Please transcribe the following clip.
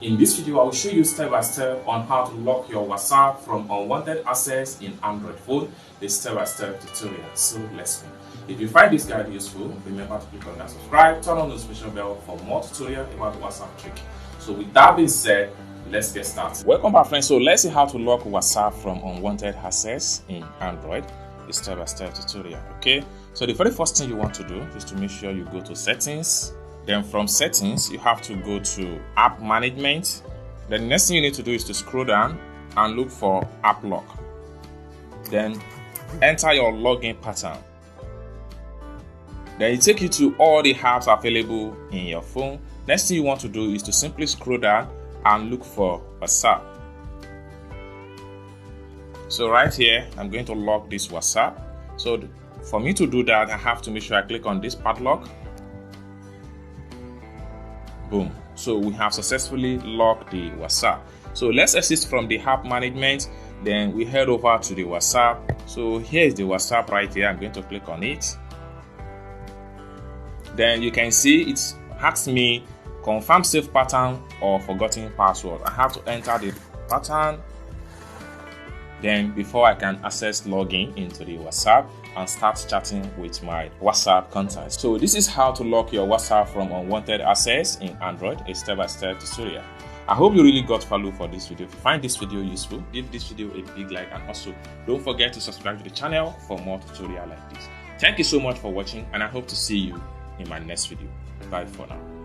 In this video, I will show you step by step on how to lock your WhatsApp from unwanted access in Android phone, the step-by-step tutorial. So let's go. If you find this guide useful, remember to click on that subscribe, turn on the notification bell for more tutorials about the WhatsApp trick. So with that being said, let's get started. Welcome back, friends. So let's see how to lock WhatsApp from unwanted access in Android, the step-by-step tutorial. Okay, so the very first thing you want to do is to make sure you go to settings. Then from settings, you have to go to app management. The next thing you need to do is to scroll down and look for app lock. Then enter your login pattern. Then it takes you to all the apps available in your phone. Next thing you want to do is to simply scroll down and look for WhatsApp. So right here, I'm going to lock this WhatsApp. So for me to do that, I have to make sure I click on this padlock. Boom. So we have successfully locked the WhatsApp. So let's exit from the app management. Then we head over to the WhatsApp. So here is the WhatsApp right here. I'm going to click on it. Then you can see it asks me confirm save pattern or forgotten password. I have to enter the pattern. Then before I can access login into the WhatsApp and start chatting with my WhatsApp contacts. So this is how to lock your WhatsApp from unwanted access in Android, a step-by-step tutorial. I hope you really got value for this video. If you find this video useful, give this video a big like, and also don't forget to subscribe to the channel for more tutorials like this. Thank you so much for watching, and I hope to see you in my next video. Bye for now.